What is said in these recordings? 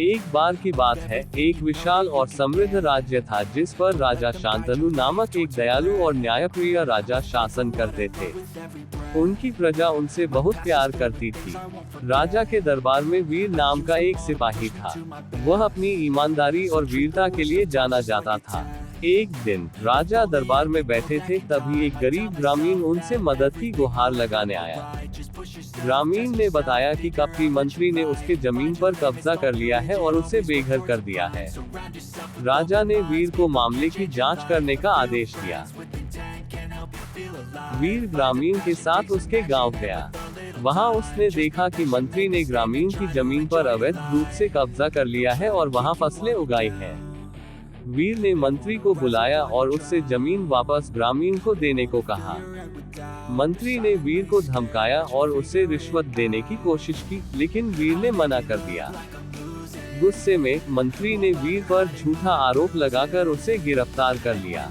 एक बार की बात है, एक विशाल और समृद्ध राज्य था जिस पर राजा शांतनु नामक एक दयालु और न्यायप्रिय राजा शासन करते थे। उनकी प्रजा उनसे बहुत प्यार करती थी। राजा के दरबार में वीर नाम का एक सिपाही था। वह अपनी ईमानदारी और वीरता के लिए जाना जाता था। एक दिन राजा दरबार में बैठे थे, तभी एक गरीब ग्रामीण उनसे मदद की गुहार लगाने आया। ग्रामीण ने बताया कि कपटी मंत्री ने उसके जमीन पर कब्जा कर लिया है और उसे बेघर कर दिया है। राजा ने वीर को मामले की जांच करने का आदेश दिया। वीर ग्रामीण के साथ उसके गांव गया। वहां उसने देखा कि मंत्री ने ग्रामीण की जमीन पर अवैध रूप से कब्जा कर लिया है और वहां फसलें उगाई हैं। वीर ने मंत्री को बुलाया और उससे जमीन वापस ग्रामीण को देने को कहा। मंत्री ने वीर को धमकाया और उसे रिश्वत देने की कोशिश की, लेकिन वीर ने मना कर दिया। गुस्से में मंत्री ने वीर पर झूठा आरोप लगाकर उसे गिरफ्तार कर लिया।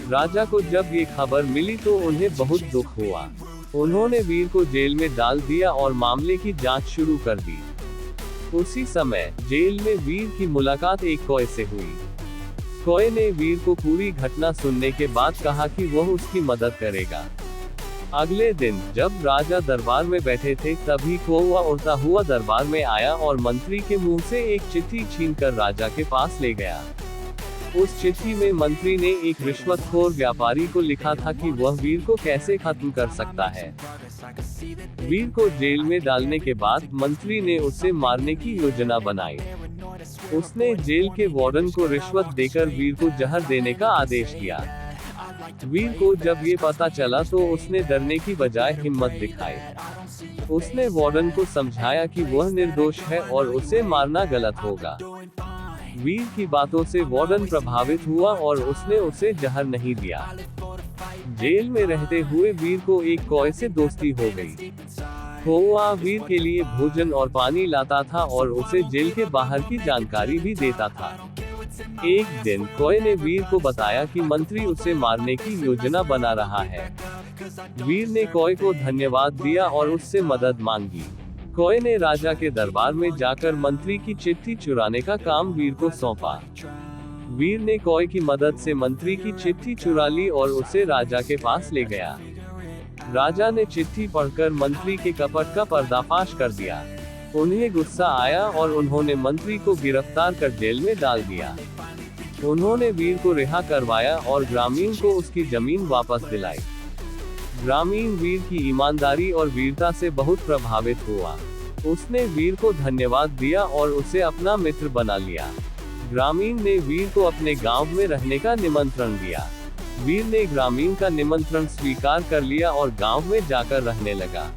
राजा को जब ये खबर मिली तो उन्हें बहुत दुख हुआ। उन्होंने वीर को जेल में डाल दिया और मामले की जांच शुरू कर दी। उसी समय जेल में वीर की मुलाकात एक कौए से हुई। कौए ने वीर को पूरी घटना सुनने के बाद कहा कि वह उसकी मदद करेगा। अगले दिन जब राजा दरबार में बैठे थे, तभी कौवा उड़ता हुआ दरबार में आया और मंत्री के मुंह से एक चिट्ठी छीनकर राजा के पास ले गया। उस चिट्ठी में मंत्री ने एक रिश्वतखोर व्यापारी को लिखा था कि वह वीर को कैसे खत्म कर सकता है। वीर को जेल में डालने के बाद मंत्री ने उसे मारने की योजना बनाई। उसने जेल के वार्डन को रिश्वत देकर वीर को जहर देने का आदेश दिया। वीर को जब ये पता चला तो उसने डरने की बजाय हिम्मत दिखाई। उसने वार्डन को समझाया कि वह निर्दोष है और उसे मारना गलत होगा। वीर की बातों से वार्डन प्रभावित हुआ और उसने उसे जहर नहीं दिया। जेल में रहते हुए वीर को एक कौए से दोस्ती हो गई। कौवा वीर के लिए भोजन और पानी लाता था और उसे जेल के बाहर की जानकारी भी देता था। एक दिन कौए ने वीर को बताया कि मंत्री उसे मारने की योजना बना रहा है। वीर ने कौए को धन्यवाद दिया और उससे मदद मांगी। कौए ने राजा के दरबार में जाकर मंत्री की चिट्ठी चुराने का काम वीर को सौंपा। वीर ने कौए की मदद से मंत्री की चिट्ठी चुरा ली और उसे राजा के पास ले गया। राजा ने चिट्ठी पढ़कर मंत्री के कपट का पर्दाफाश कर दिया। उन्हें गुस्सा आया और उन्होंने मंत्री को गिरफ्तार कर जेल में डाल दिया। उन्होंने वीर को रिहा करवाया और ग्रामीण को उसकी जमीन वापस दिलाई। ग्रामीण वीर की ईमानदारी और वीरता से बहुत प्रभावित हुआ। उसने वीर को धन्यवाद दिया और उसे अपना मित्र बना लिया। ग्रामीण ने वीर को अपने गांव में रहने का निमंत्रण दिया। वीर ने ग्रामीण का निमंत्रण स्वीकार कर लिया और गांव में जाकर रहने लगा।